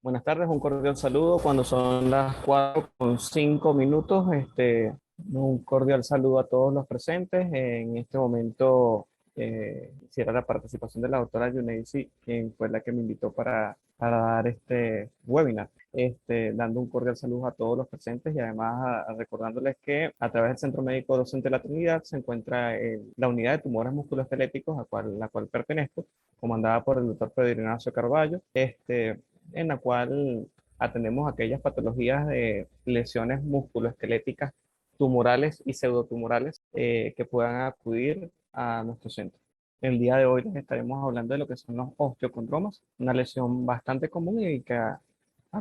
Buenas tardes, un cordial saludo. Cuando son las 4:05, un cordial saludo a todos los presentes. En este momento quisiera la participación de la doctora Yuneisi, quien fue la que me invitó para dar este webinar. Dando un cordial saludo a todos los presentes y además recordándoles que a través del Centro Médico Docente de la Trinidad se encuentra la unidad de tumores musculoesqueléticos la cual pertenezco, comandada por el doctor Pedro Ignacio Carballo. En la cual atendemos aquellas patologías de lesiones musculoesqueléticas tumorales y pseudotumorales que puedan acudir a nuestro centro. El día de hoy les estaremos hablando de lo que son los osteocondromas, una lesión bastante común y que a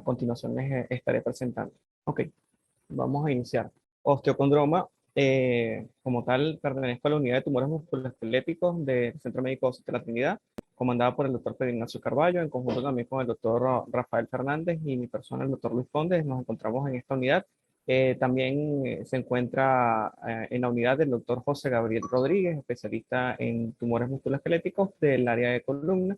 continuación les estaré presentando. Ok, vamos a iniciar. Osteocondroma, como tal, pertenezco a la unidad de tumores musculoesqueléticos del Centro Médico de la Trinidad, comandada por el doctor Pedro Ignacio Carballo, en conjunto también con el doctor Rafael Fernández y mi persona, el doctor Luis Conde. Nos encontramos en esta unidad. También se encuentra en la unidad del doctor José Gabriel Rodríguez, especialista en tumores musculoesqueléticos del área de columna,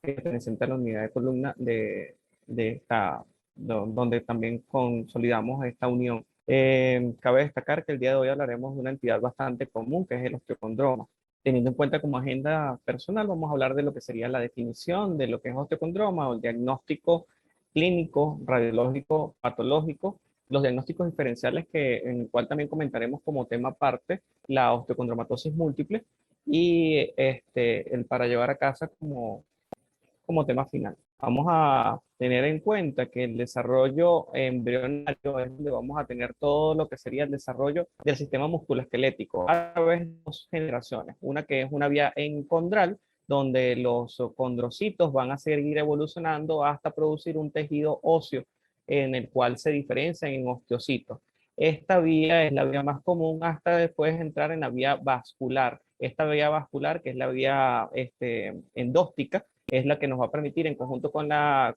que pertenece a la unidad de columna de esta, donde también consolidamos esta unión. Cabe destacar que el día de hoy hablaremos de una entidad bastante común, que es el osteocondroma. Teniendo en cuenta como agenda personal, vamos a hablar de lo que sería la definición de lo que es osteocondroma o el diagnóstico clínico, radiológico, patológico, los diagnósticos diferenciales en el cual también comentaremos como tema aparte la osteocondromatosis múltiple y el para llevar a casa como tema final. Vamos a tener en cuenta que el desarrollo embrionario es donde vamos a tener todo lo que sería el desarrollo del sistema musculoesquelético a través de dos generaciones. Una que es una vía encondral, donde los condrocitos van a seguir evolucionando hasta producir un tejido óseo en el cual se diferencian en osteocitos. Esta vía es la vía más común hasta después entrar en la vía vascular. Esta vía vascular, que es la vía endóstica, es la que nos va a permitir, en conjunto con la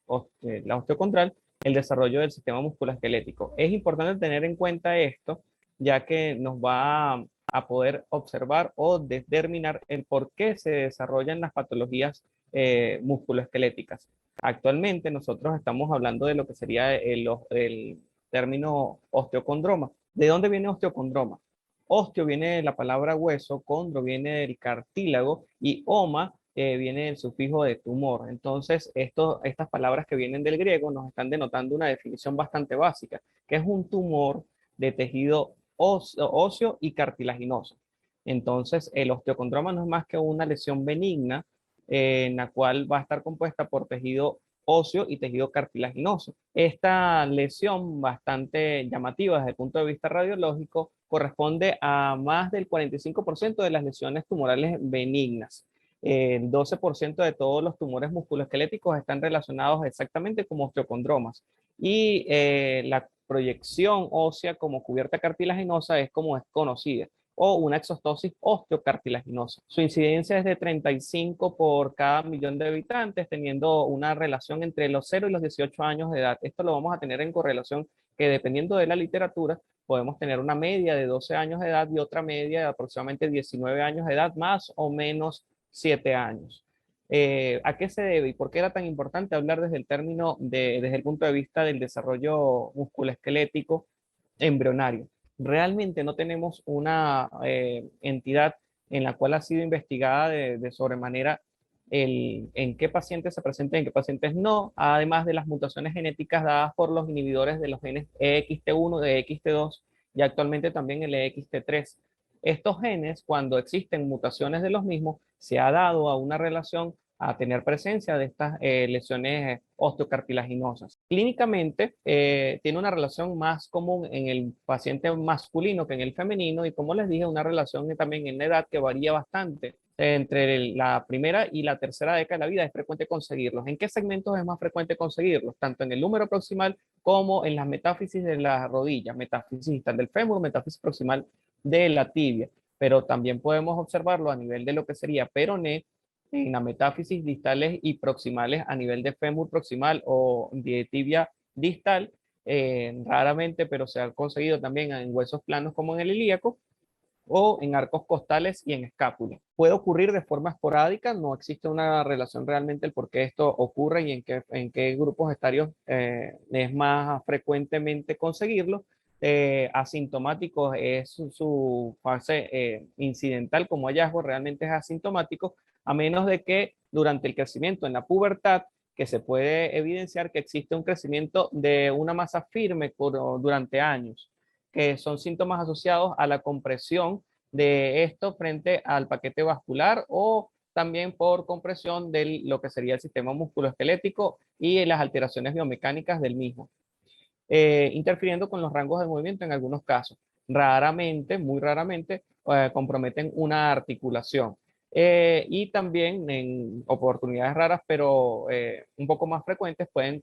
osteocondral, el desarrollo del sistema musculoesquelético. Es importante tener en cuenta esto, ya que nos va a poder observar o determinar el por qué se desarrollan las patologías musculoesqueléticas. Actualmente nosotros estamos hablando de lo que sería el término osteocondroma. ¿De dónde viene osteocondroma? Osteo viene de la palabra hueso, condro viene del cartílago y oma viene del sufijo de tumor. Entonces, estas palabras que vienen del griego nos están denotando una definición bastante básica, que es un tumor de tejido óseo y cartilaginoso. Entonces, el osteocondroma no es más que una lesión benigna en la cual va a estar compuesta por tejido óseo y tejido cartilaginoso. Esta lesión bastante llamativa desde el punto de vista radiológico corresponde a más del 45% de las lesiones tumorales benignas. El 12% de todos los tumores musculoesqueléticos están relacionados exactamente con osteocondromas. Y la proyección ósea como cubierta cartilaginosa es como es conocida, o una exostosis osteocartilaginosa. Su incidencia es de 35 por cada millón de habitantes, teniendo una relación entre los 0 y los 18 años de edad. Esto lo vamos a tener en correlación que, dependiendo de la literatura, podemos tener una media de 12 años de edad y otra media de aproximadamente 19 años de edad, más o menos 7 años. ¿A qué se debe y por qué era tan importante hablar desde desde el punto de vista del desarrollo musculoesquelético embrionario? Realmente no tenemos una entidad en la cual ha sido investigada de sobremanera en qué pacientes se presenta y en qué pacientes no, además de las mutaciones genéticas dadas por los inhibidores de los genes EXT1, de EXT2 y actualmente también el EXT3. Estos genes, cuando existen mutaciones de los mismos, se ha dado a una relación a tener presencia de estas lesiones osteocartilaginosas. Clínicamente, tiene una relación más común en el paciente masculino que en el femenino y, como les dije, una relación también en la edad que varía bastante. Entre la primera y la tercera década de la vida es frecuente conseguirlos. ¿En qué segmentos es más frecuente conseguirlos? Tanto en el húmero proximal como en las metáfisis de la rodilla, metáfisis distal del fémur, metáfisis proximal de la tibia. Pero también podemos observarlo a nivel de lo que sería peroné, en la metáfisis distales y proximales a nivel de fémur proximal o de tibia distal, raramente, pero se ha conseguido también en huesos planos como en el ilíaco, o en arcos costales y en escápula. Puede ocurrir de forma esporádica, no existe una relación realmente el por qué esto ocurre y en qué grupos etarios es más frecuentemente conseguirlo. Asintomático es su fase incidental como hallazgo, realmente es asintomático, a menos de que durante el crecimiento en la pubertad, que se puede evidenciar que existe un crecimiento de una masa firme durante años, que son síntomas asociados a la compresión de esto frente al paquete vascular o también por compresión de lo que sería el sistema musculoesquelético y las alteraciones biomecánicas del mismo, interfiriendo con los rangos de movimiento en algunos casos. Raramente, muy raramente, comprometen una articulación. Y también en oportunidades raras, pero un poco más frecuentes, pueden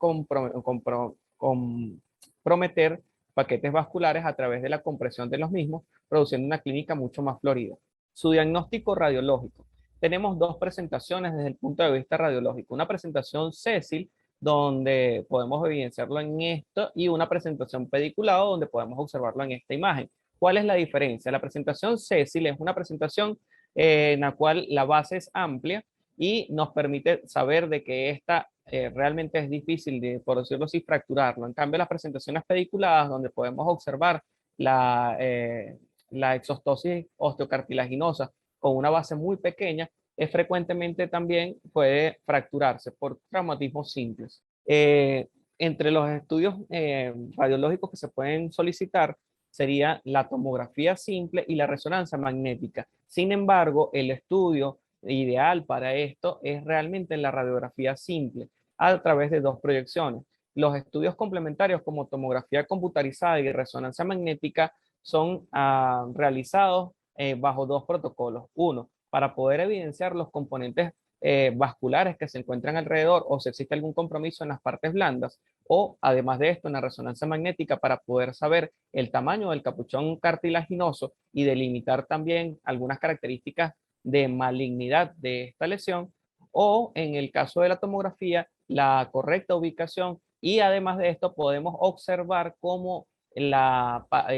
comprometer paquetes vasculares a través de la compresión de los mismos, produciendo una clínica mucho más florida. Su diagnóstico radiológico. Tenemos dos presentaciones desde el punto de vista radiológico. Una presentación sésil, donde podemos evidenciarlo en esto, y una presentación pediculado, donde podemos observarlo en esta imagen. ¿Cuál es la diferencia? La presentación sésil es una presentación en la cual la base es amplia y nos permite saber de que esta realmente es difícil, de, por decirlo así, fracturarlo. En cambio, las presentaciones pediculadas, donde podemos observar la exostosis osteocartilaginosa con una base muy pequeña, frecuentemente también puede fracturarse por traumatismos simples. Entre los estudios radiológicos que se pueden solicitar sería la tomografía simple y la resonancia magnética. Sin embargo, el estudio ideal para esto es realmente la radiografía simple a través de dos proyecciones. Los estudios complementarios como tomografía computarizada y resonancia magnética son realizados bajo dos protocolos. Uno, para poder evidenciar los componentes vasculares que se encuentran alrededor o si existe algún compromiso en las partes blandas, o además de esto, una resonancia magnética para poder saber el tamaño del capuchón cartilaginoso y delimitar también algunas características de malignidad de esta lesión, o en el caso de la tomografía, la correcta ubicación, y además de esto podemos observar cómo el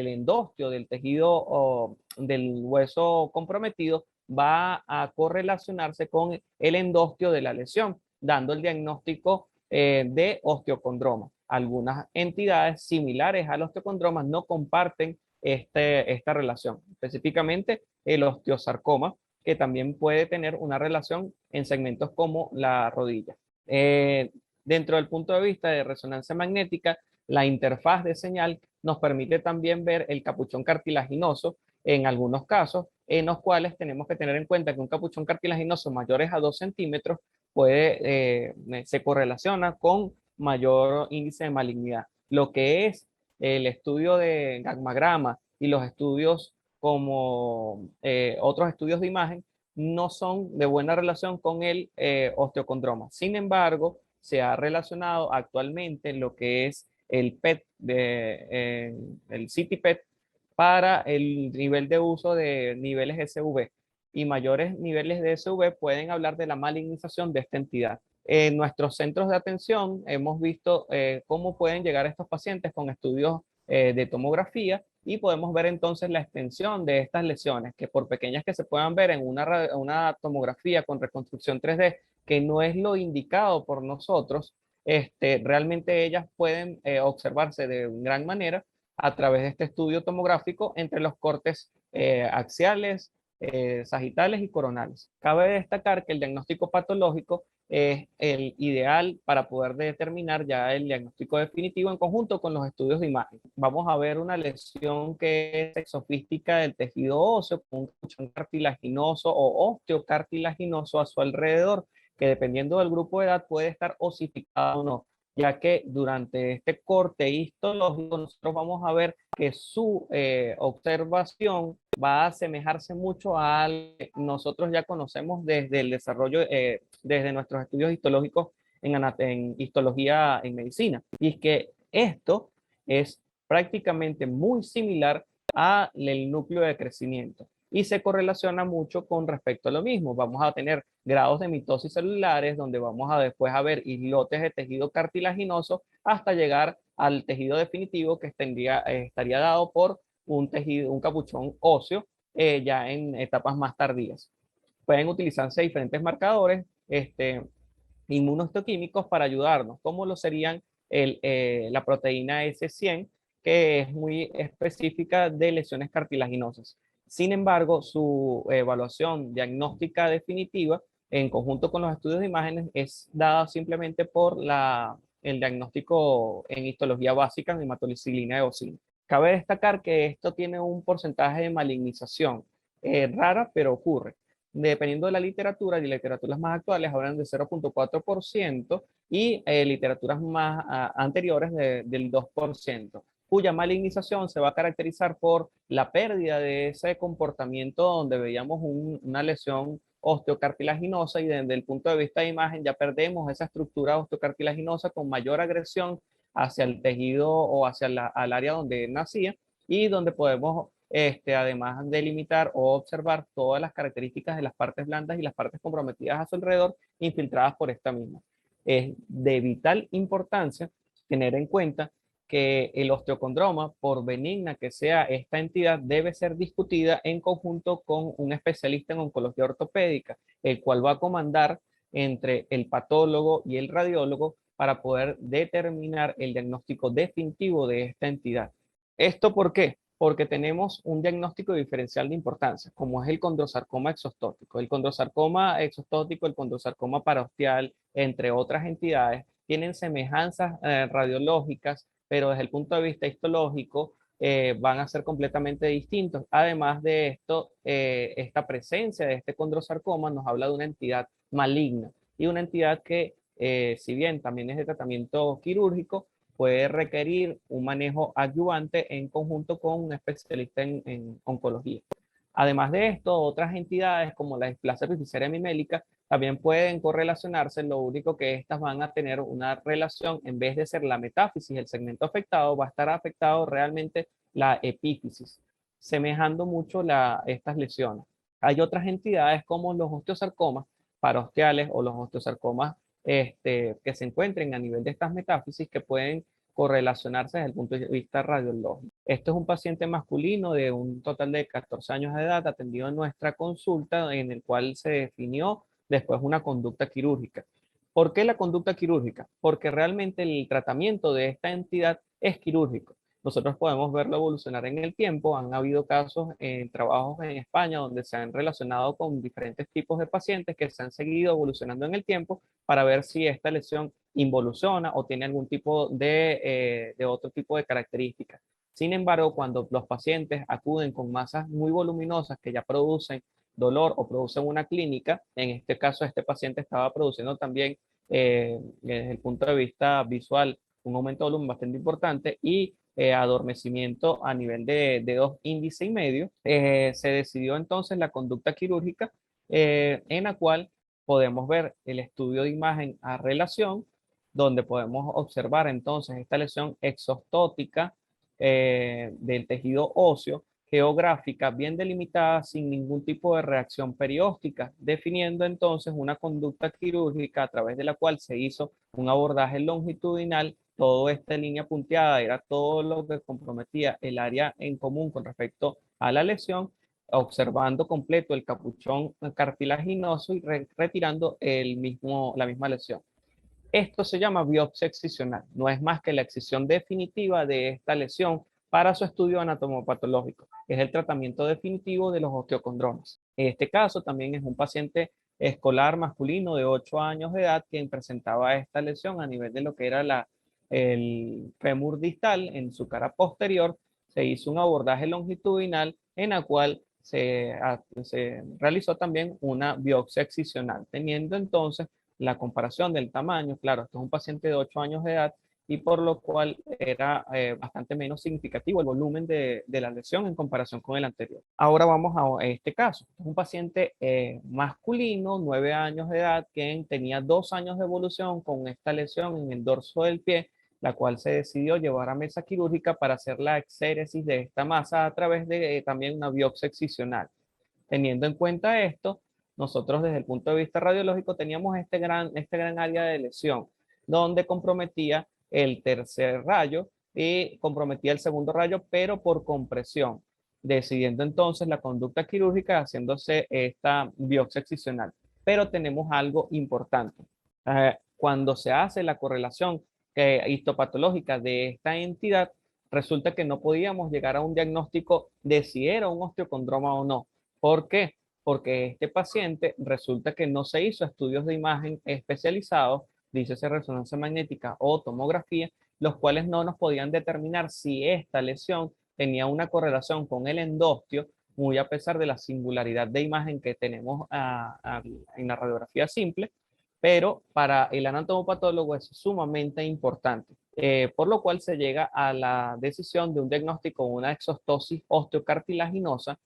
endostio del tejido o del hueso comprometido va a correlacionarse con el endostio de la lesión, dando el diagnóstico de osteocondroma. Algunas entidades similares al osteocondroma no comparten esta relación, específicamente el osteosarcoma, que también puede tener una relación en segmentos como la rodilla. Dentro del punto de vista de resonancia magnética, la interfaz de señal nos permite también ver el capuchón cartilaginoso en algunos casos, en los cuales tenemos que tener en cuenta que un capuchón cartilaginoso mayores a 2 centímetros se correlaciona con mayor índice de malignidad. Lo que es el estudio de gammagrama y los estudios como otros estudios de imagen no son de buena relación con el osteocondroma. Sin embargo, se ha relacionado actualmente lo que es el PET, el CT PET, para el nivel de uso de niveles SV. Y mayores niveles de SV pueden hablar de la malignización de esta entidad. En nuestros centros de atención hemos visto cómo pueden llegar estos pacientes con estudios de tomografía, y podemos ver entonces la extensión de estas lesiones, que por pequeñas que se puedan ver en una tomografía con reconstrucción 3D, que no es lo indicado por nosotros, realmente ellas pueden observarse de gran manera a través de este estudio tomográfico entre los cortes axiales, sagitales y coronales. Cabe destacar que el diagnóstico patológico es el ideal para poder determinar ya el diagnóstico definitivo en conjunto con los estudios de imagen. Vamos a ver una lesión que es exofística del tejido óseo, con un capuchón cartilaginoso o osteocartilaginoso a su alrededor, que dependiendo del grupo de edad puede estar osificado o no, ya que durante este corte histológico nosotros vamos a ver que su observación va a asemejarse mucho al que nosotros ya conocemos desde el desarrollo, desde nuestros estudios histológicos en histología en medicina. Y es que esto es prácticamente muy similar al núcleo de crecimiento y se correlaciona mucho con respecto a lo mismo. Vamos a tener grados de mitosis celulares, donde vamos a después a ver islotes de tejido cartilaginoso hasta llegar al tejido definitivo, que estaría dado por un capuchón óseo ya en etapas más tardías. Pueden utilizarse diferentes marcadores inmunohistoquímicos para ayudarnos, como lo serían la proteína S100, que es muy específica de lesiones cartilaginosas. Sin embargo, su evaluación diagnóstica definitiva en conjunto con los estudios de imágenes es dada simplemente por el diagnóstico en histología básica en hematolicilina eosina. Cabe destacar que esto tiene un porcentaje de malignización rara, pero ocurre. Dependiendo de la literatura, y literaturas más actuales hablan de 0,4% y literaturas más anteriores del 2%, cuya malignización se va a caracterizar por la pérdida de ese comportamiento donde veíamos una lesión osteocartilaginosa y desde el punto de vista de imagen ya perdemos esa estructura osteocartilaginosa con mayor agresión hacia el tejido o hacia al área donde nacía y donde podemos además delimitar o observar todas las características de las partes blandas y las partes comprometidas a su alrededor infiltradas por esta misma. Es de vital importancia tener en cuenta que el osteocondroma, por benigna que sea esta entidad, debe ser discutida en conjunto con un especialista en oncología ortopédica, el cual va a comandar entre el patólogo y el radiólogo para poder determinar el diagnóstico definitivo de esta entidad. ¿Esto por qué? Porque tenemos un diagnóstico diferencial de importancia, como es el condrosarcoma exostótico. El condrosarcoma exostótico, el condrosarcoma parosteal, entre otras entidades, tienen semejanzas radiológicas, pero desde el punto de vista histológico van a ser completamente distintos. Además de esto, esta presencia de este condrosarcoma nos habla de una entidad maligna y una entidad que, si bien también es de tratamiento quirúrgico, puede requerir un manejo adyuvante en conjunto con un especialista en oncología. Además de esto, otras entidades como la displasia epifisaria hemimélica también pueden correlacionarse, lo único que estas van a tener una relación, en vez de ser la metáfisis, el segmento afectado, va a estar afectado realmente la epífisis, semejando mucho estas lesiones. Hay otras entidades como los osteosarcomas parosteales o los osteosarcomas que se encuentren a nivel de estas metáfisis que pueden correlacionarse desde el punto de vista radiológico. Esto es un paciente masculino de un total de 14 años de edad atendido en nuestra consulta en el cual se definió después una conducta quirúrgica. ¿Por qué la conducta quirúrgica? Porque realmente el tratamiento de esta entidad es quirúrgico. Nosotros podemos verlo evolucionar en el tiempo. Han habido casos en trabajos en España donde se han relacionado con diferentes tipos de pacientes que se han seguido evolucionando en el tiempo para ver si esta lesión involuciona o tiene algún tipo de otro tipo de características. Sin embargo, cuando los pacientes acuden con masas muy voluminosas que ya producen dolor o producen una clínica, en este caso este paciente estaba produciendo también desde el punto de vista visual un aumento de volumen bastante importante y adormecimiento a nivel de dedos índice y medio, se decidió entonces la conducta quirúrgica en la cual podemos ver el estudio de imagen a relación, donde podemos observar entonces esta lesión exostótica del tejido óseo, geográfica, bien delimitada, sin ningún tipo de reacción perióstica, definiendo entonces una conducta quirúrgica a través de la cual se hizo un abordaje longitudinal. Toda esta línea punteada era todo lo que comprometía el área en común con respecto a la lesión, observando completo el capuchón cartilaginoso y retirando la misma lesión. Esto se llama biopsia excisional. No es más que la excisión definitiva de esta lesión para su estudio anatomopatológico. Es el tratamiento definitivo de los osteocondromas. En este caso también es un paciente escolar masculino de 8 años de edad quien presentaba esta lesión a nivel de lo que era el fémur distal en su cara posterior. Se hizo un abordaje longitudinal en la cual se realizó también una biopsia excisional, teniendo entonces la comparación del tamaño. Claro, esto es un paciente de 8 años de edad y por lo cual era bastante menos significativo el volumen de la lesión en comparación con el anterior. Ahora vamos a este caso. Es un paciente masculino, 9 años de edad, quien tenía 2 años de evolución con esta lesión en el dorso del pie, la cual se decidió llevar a mesa quirúrgica para hacer la exéresis de esta masa a través de también una biopsia excisional. Teniendo en cuenta esto, nosotros desde el punto de vista radiológico teníamos este gran área de lesión, donde comprometía el tercer rayo y comprometía el segundo rayo, pero por compresión. decidiendo entonces la conducta quirúrgica haciéndose esta biopsia excisional. Pero tenemos algo importante. Cuando se hace la correlación histopatológica de esta entidad, resulta que no podíamos llegar a un diagnóstico de si era un osteocondroma o no. ¿Por qué? Porque este paciente resulta que no se hizo estudios de imagen especializados, dícese resonancia magnética o tomografía, los cuales no nos podían determinar si esta lesión tenía una correlación con el endostio, muy a pesar de la singularidad de imagen que tenemos en la radiografía simple, pero para el anatomopatólogo es sumamente importante, por lo cual se llega a la decisión de un diagnóstico de una exostosis osteocartilaginosa,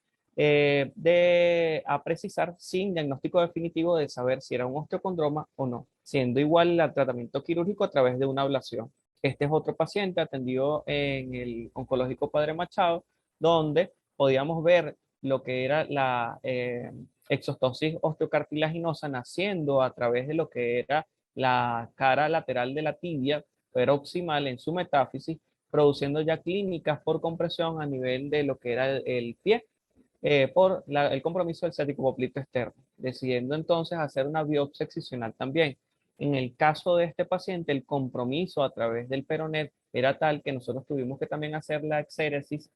a precisar sin diagnóstico definitivo de saber si era un osteocondroma o no, siendo igual el tratamiento quirúrgico a través de una ablación. Este es otro paciente atendido en el oncológico Padre Machado, donde podíamos ver lo que era la exostosis osteocartilaginosa naciendo a través de lo que era la cara lateral de la tibia proximal en su metáfisis, produciendo ya clínicas por compresión a nivel de lo que era el pie, por el compromiso del ciático poplito externo, decidiendo entonces hacer una biopsia excisional también. En el caso de este paciente, el compromiso a través del peroné era tal que nosotros tuvimos que también hacer la exéresis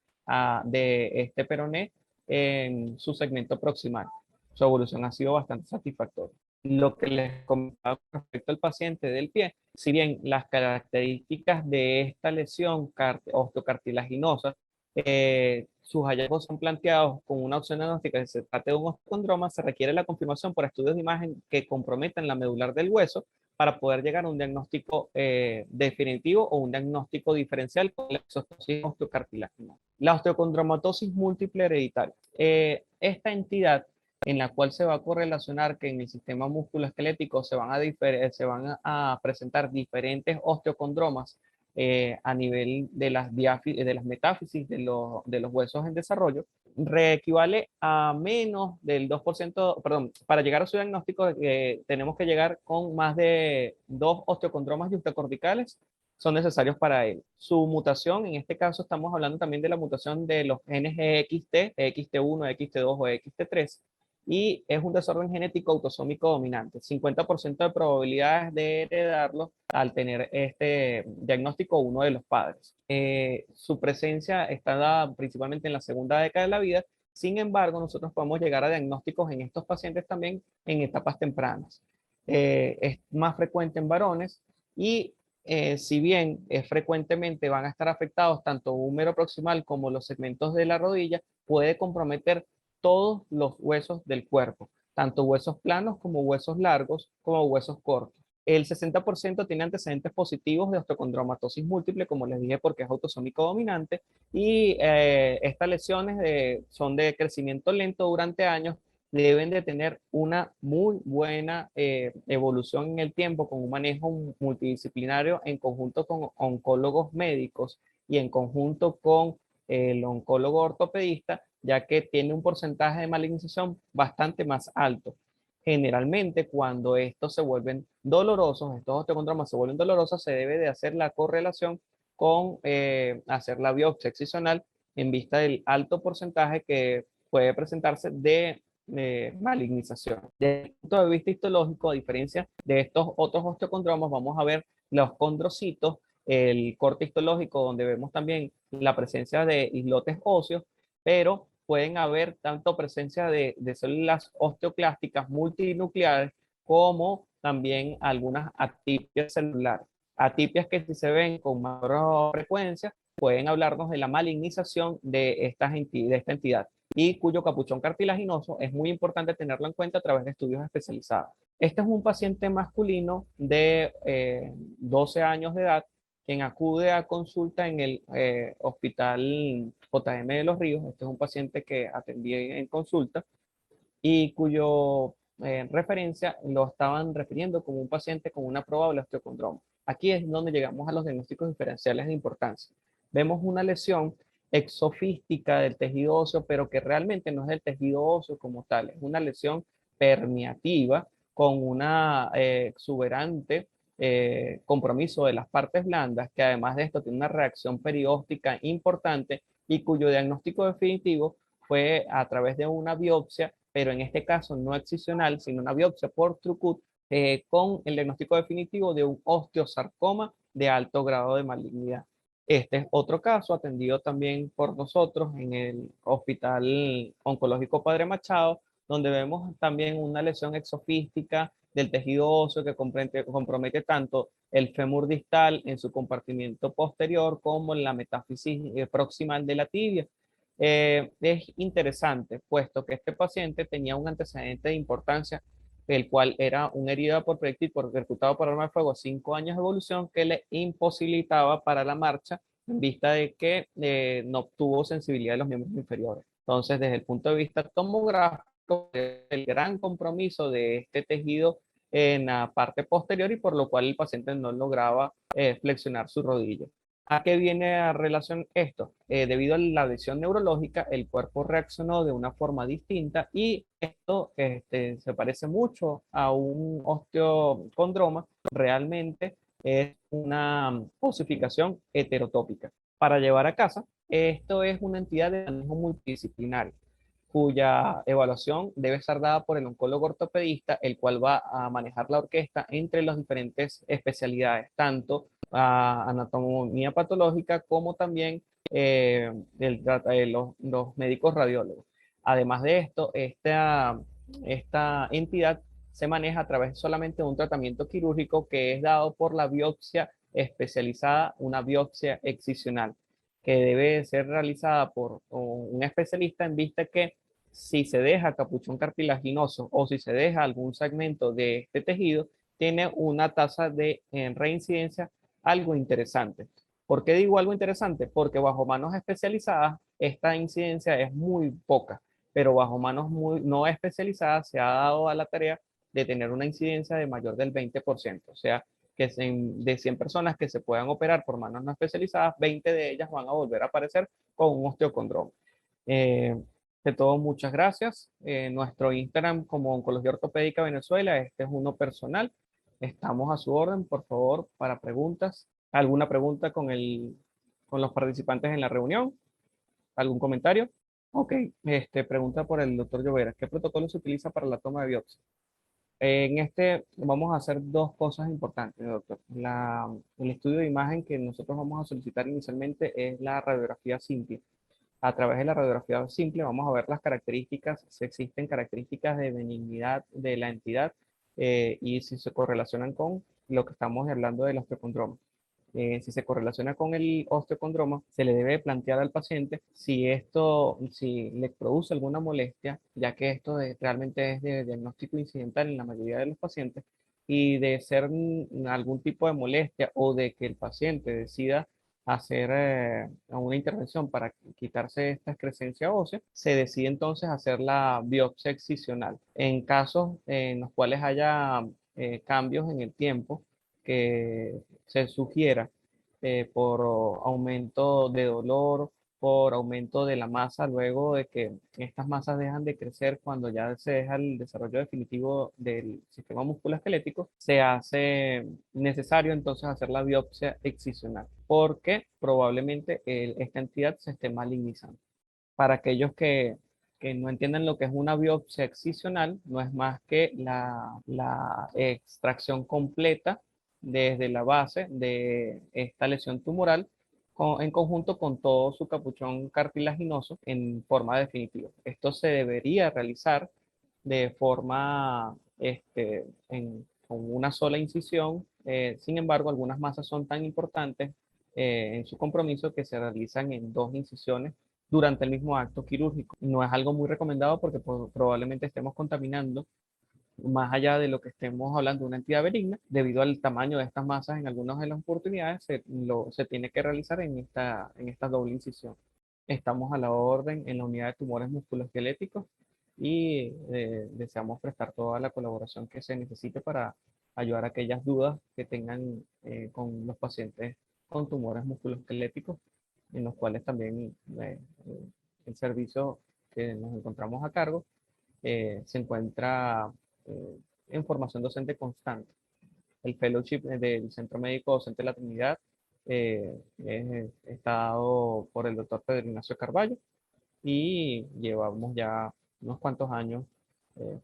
de este peroné en su segmento proximal. Su evolución ha sido bastante satisfactoria. Lo que les comentaba respecto al paciente del pie, si bien las características de esta lesión osteocartilaginosa, sus hallazgos son planteados con una opción diagnóstica que se trate de un osteocondroma, se requiere la confirmación por estudios de imagen que comprometan la medular del hueso para poder llegar a un diagnóstico definitivo o un diagnóstico diferencial con la exostosis osteocartilaginosa. La osteocondromatosis múltiple hereditaria. Esta entidad en la cual se va a correlacionar que en el sistema musculoesquelético se van a presentar diferentes osteocondromas a nivel de las metáfisis de los huesos en desarrollo, reequivale a menos del 2%, perdón, para llegar a su diagnóstico tenemos que llegar con más de 2 osteocondromas yuxtacorticales, son necesarios para él. Su mutación, en este caso estamos hablando también de la mutación de los genes EXT, EXT1, EXT2 o EXT3, y es un desorden genético autosómico dominante. 50% de probabilidades de heredarlo al tener este diagnóstico uno de los padres. Su presencia está dada principalmente en la segunda década de la vida. Sin embargo, nosotros podemos llegar a diagnósticos en estos pacientes también en etapas tempranas. Es más frecuente en varones y si bien frecuentemente van a estar afectados tanto húmero proximal como los segmentos de la rodilla, puede comprometer todos los huesos del cuerpo, tanto huesos planos como huesos largos, como huesos cortos. El 60% tiene antecedentes positivos de osteocondromatosis múltiple, como les dije, porque es autosómico dominante, y estas lesiones son de crecimiento lento durante años, deben de tener una muy buena evolución en el tiempo con un manejo multidisciplinario en conjunto con oncólogos médicos y en conjunto con el oncólogo ortopedista, ya que tiene un porcentaje de malignización bastante más alto. Generalmente, cuando estos se vuelven dolorosos, estos osteocondromas se vuelven dolorosos, se debe de hacer la correlación con hacer la biopsia excisional en vista del alto porcentaje que puede presentarse de malignización. Desde el punto de vista histológico, a diferencia de estos otros osteocondromas, vamos a ver los condrocitos, el corte histológico, donde vemos también la presencia de islotes óseos, pero pueden haber tanto presencia de células osteoclásticas multinucleares como también algunas atipias celulares. Atipias que si se ven con mayor frecuencia pueden hablarnos de la malignización de esta entidad y cuyo capuchón cartilaginoso es muy importante tenerlo en cuenta a través de estudios especializados. Este es un paciente masculino de 12 años de edad quien acude a consulta en el hospital JM de los Ríos. Este es un paciente que atendí en consulta y cuyo referencia lo estaban refiriendo como un paciente con una probable osteocondroma. Aquí es donde llegamos a los diagnósticos diferenciales de importancia. Vemos una lesión exofística del tejido óseo, pero que realmente no es el tejido óseo como tal, es una lesión permeativa con una exuberante compromiso de las partes blandas, que además de esto tiene una reacción perióstica importante y cuyo diagnóstico definitivo fue a través de una biopsia, pero en este caso no excisional, sino una biopsia por Trucut, con el diagnóstico definitivo de un osteosarcoma de alto grado de malignidad. Este es otro caso atendido también por nosotros en el Hospital Oncológico Padre Machado, donde vemos también una lesión exofística del tejido óseo que compromete tanto el fémur distal en su compartimiento posterior como en la metáfisis proximal de la tibia. Es interesante, puesto que este paciente tenía un antecedente de importancia, el cual era un herida por proyectil percutado por arma de fuego, 5 años de evolución, que le imposibilitaba para la marcha en vista de que no obtuvo sensibilidad de los miembros inferiores. Entonces, desde el punto de vista tomográfico, el gran compromiso de este tejido en la parte posterior y por lo cual el paciente no lograba flexionar su rodilla. ¿A qué viene a relación esto? Debido a la lesión neurológica, el cuerpo reaccionó de una forma distinta y esto se parece mucho a un osteocondroma. Realmente es una osificación heterotópica. Para llevar a casa, esto es una entidad de manejo multidisciplinario, cuya evaluación debe estar dada por el oncólogo ortopedista, el cual va a manejar la orquesta entre las diferentes especialidades, tanto anatomía patológica como también los médicos radiólogos. Además de esto, esta entidad se maneja a través solamente de un tratamiento quirúrgico que es dado por la biopsia especializada, una biopsia excisional, que debe ser realizada por un especialista en vista que si se deja capuchón cartilaginoso o si se deja algún segmento de este tejido, tiene una tasa de reincidencia algo interesante. ¿Por qué digo algo interesante? Porque bajo manos especializadas esta incidencia es muy poca, pero bajo manos no especializadas se ha dado a la tarea de tener una incidencia de mayor del 20%. O sea, que de 100 personas que se puedan operar por manos no especializadas, 20 de ellas van a volver a aparecer con un osteocondroma. De todo, muchas gracias. Nuestro Instagram como Oncología Ortopédica Venezuela, este es uno personal. Estamos a su orden, por favor, para preguntas. ¿Alguna pregunta con los participantes en la reunión? ¿Algún comentario? Ok, pregunta por el doctor Llovera. ¿Qué protocolo se utiliza para la toma de biopsia? En este vamos a hacer dos cosas importantes, doctor. El estudio de imagen que nosotros vamos a solicitar inicialmente es la radiografía simple. A través de la radiografía simple vamos a ver las características, si existen características de benignidad de la entidad y si se correlacionan con lo que estamos hablando del osteocondroma. Si se correlaciona con el osteocondroma, se le debe plantear al paciente si le produce alguna molestia, ya que realmente es de diagnóstico incidental en la mayoría de los pacientes, y de ser algún tipo de molestia o de que el paciente decida hacer una intervención para quitarse esta excrescencia ósea, se decide entonces hacer la biopsia excisional. En casos en los cuales haya cambios en el tiempo que se sugiera por aumento de dolor, por aumento de la masa, luego de que estas masas dejan de crecer cuando ya se deja el desarrollo definitivo del sistema musculoesquelético, se hace necesario entonces hacer la biopsia excisional, porque probablemente esta entidad se esté malignizando. Para aquellos que no entienden lo que es una biopsia excisional, no es más que la extracción completa desde la base de esta lesión tumoral en conjunto con todo su capuchón cartilaginoso en forma definitiva. Esto se debería realizar de forma con una sola incisión. Sin embargo, algunas masas son tan importantes en su compromiso que se realizan en dos incisiones durante el mismo acto quirúrgico. No es algo muy recomendado porque probablemente estemos contaminando más allá de lo que estemos hablando de una entidad benigna, debido al tamaño de estas masas en algunas de las oportunidades, se tiene que realizar en esta doble incisión. Estamos a la orden en la unidad de tumores musculoesqueléticos y deseamos prestar toda la colaboración que se necesite para ayudar a aquellas dudas que tengan con los pacientes con tumores musculoesqueléticos, en los cuales también el servicio que nos encontramos a cargo se encuentra en formación docente constante. El fellowship del Centro Médico Docente de la Trinidad está dado por el doctor Pedro Ignacio Carballo y llevamos ya unos cuantos años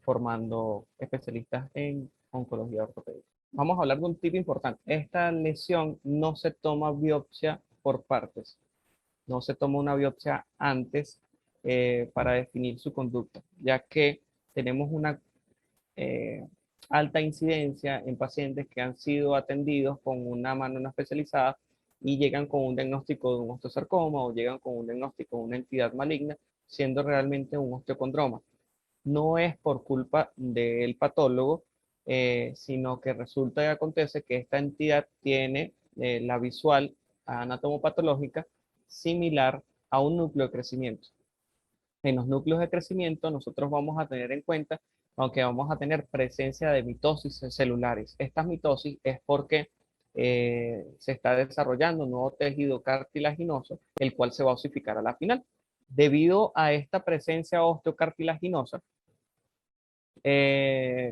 formando especialistas en oncología ortopédica. Vamos a hablar de un tip importante. Esta lesión no se toma biopsia por partes. No se toma una biopsia antes para definir su conducta, ya que tenemos una eh, alta incidencia en pacientes que han sido atendidos con una mano no especializada y llegan con un diagnóstico de un osteosarcoma o llegan con un diagnóstico de una entidad maligna, siendo realmente un osteocondroma. No es por culpa del patólogo, sino que resulta y acontece que esta entidad tiene la visual anatomopatológica similar a un núcleo de crecimiento. En los núcleos de crecimiento nosotros vamos a tener en cuenta, aunque vamos a tener presencia de mitosis celulares. Estas mitosis es porque se está desarrollando un nuevo tejido cartilaginoso, el cual se va a osificar a la final. Debido a esta presencia osteocartilaginosa,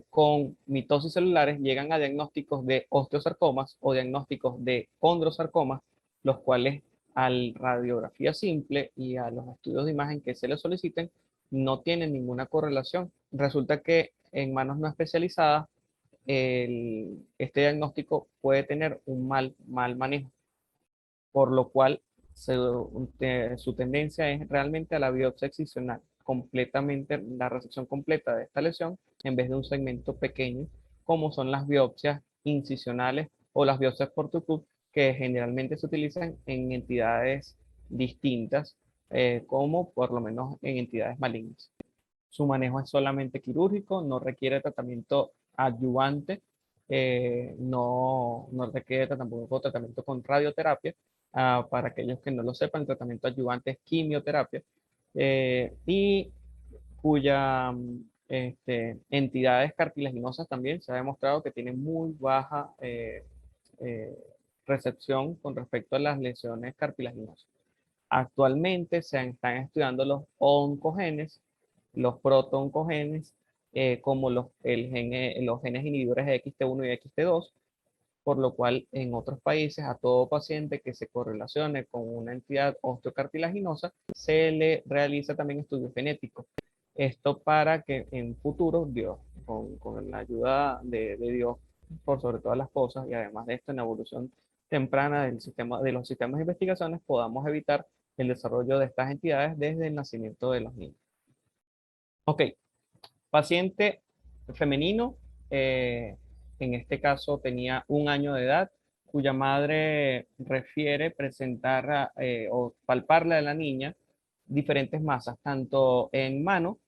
con mitosis celulares llegan a diagnósticos de osteosarcomas o diagnósticos de condrosarcomas, los cuales al radiografía simple y a los estudios de imagen que se les soliciten no tienen ninguna correlación. Resulta que en manos no especializadas este diagnóstico puede tener un mal manejo, por lo cual su tendencia es realmente a la biopsia excisional, completamente la resección completa de esta lesión en vez de un segmento pequeño, como son las biopsias incisionales o las biopsias por TUCUT, que generalmente se utilizan en entidades distintas, como por lo menos en entidades malignas. Su manejo es solamente quirúrgico, no requiere tratamiento adyuvante, no requiere tampoco tratamiento con radioterapia. Para aquellos que no lo sepan, el tratamiento adyuvante es quimioterapia, y cuya entidades cartilaginosas también se ha demostrado que tienen muy baja eh, recepción con respecto a las lesiones cartilaginosas. Actualmente se están estudiando los oncogenes, los protooncogenes, como los genes inhibidores de XT1 y XT2, por lo cual en otros países a todo paciente que se correlacione con una entidad osteocartilaginosa se le realiza también estudio genético. Esto para que en futuro, Dios, con la ayuda de Dios por sobre todas las cosas, y además de esto en la evolución temprana de los sistemas de investigaciones, podamos evitar el desarrollo de estas entidades desde el nacimiento de los niños. Ok, paciente femenino, en este caso tenía 1 año de edad, cuya madre refiere presentar o palparle a la niña diferentes masas, tanto en mano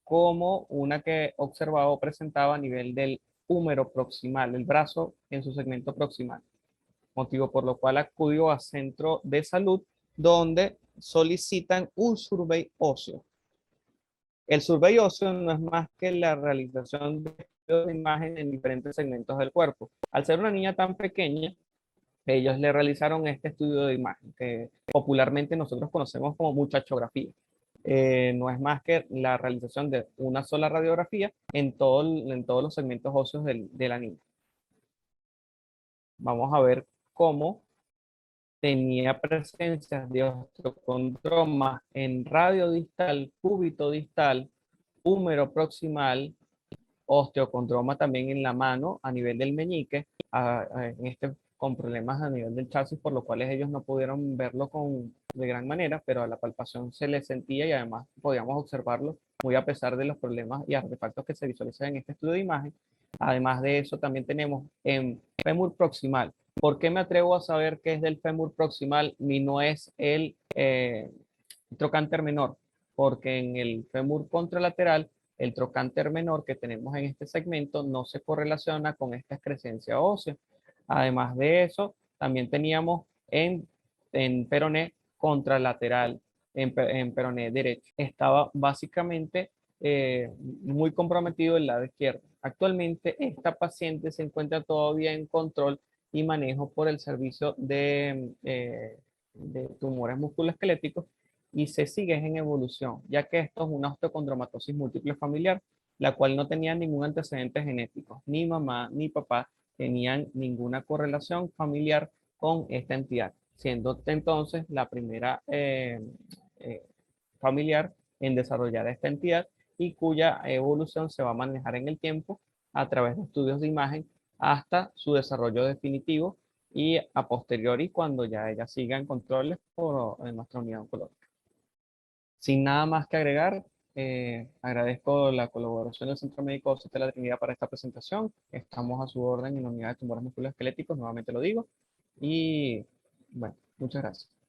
como una que observaba o presentaba a nivel del húmero proximal, el brazo en su segmento proximal, motivo por lo cual acudió a centro de salud donde solicitan un survey óseo. El survey óseo no es más que la realización de imagen en diferentes segmentos del cuerpo. Al ser una niña tan pequeña, ellos le realizaron este estudio de imagen, que popularmente nosotros conocemos como muchachografía. No es más que la realización de una sola radiografía en todos los segmentos óseos de la niña. Vamos a ver cómo tenía presencia de osteocondromas en radio distal, cúbito distal, húmero proximal, osteocondroma también en la mano a nivel del meñique, con problemas a nivel del chasis, por lo cuales ellos no pudieron verlo de gran manera, pero a la palpación se le sentía y además podíamos observarlo muy a pesar de los problemas y artefactos que se visualizan en este estudio de imagen. Además de eso, también tenemos en fémur proximal. ¿Por qué me atrevo a saber que es del fémur proximal y no es el trocánter menor? Porque en el fémur contralateral el trocánter menor que tenemos en este segmento no se correlaciona con esta excrescencia ósea. Además de eso, también teníamos en peroné contralateral, en peroné derecho. Estaba básicamente muy comprometido el lado izquierdo. Actualmente esta paciente se encuentra todavía en control y manejo por el servicio de tumores musculoesqueléticos y se sigue en evolución, ya que esto es una osteocondromatosis múltiple familiar, la cual no tenía ningún antecedente genético. Ni mamá ni papá tenían ninguna correlación familiar con esta entidad, siendo entonces la primera eh, familiar en desarrollar esta entidad y cuya evolución se va a manejar en el tiempo a través de estudios de imagen hasta su desarrollo definitivo y a posteriori cuando ya ella siga en controles por nuestra unidad oncológica. Sin nada más que agregar, agradezco la colaboración del Centro Médico José de la Trinidad para esta presentación. Estamos a su orden en la unidad de tumores musculoesqueléticos, nuevamente lo digo. Y bueno, muchas gracias.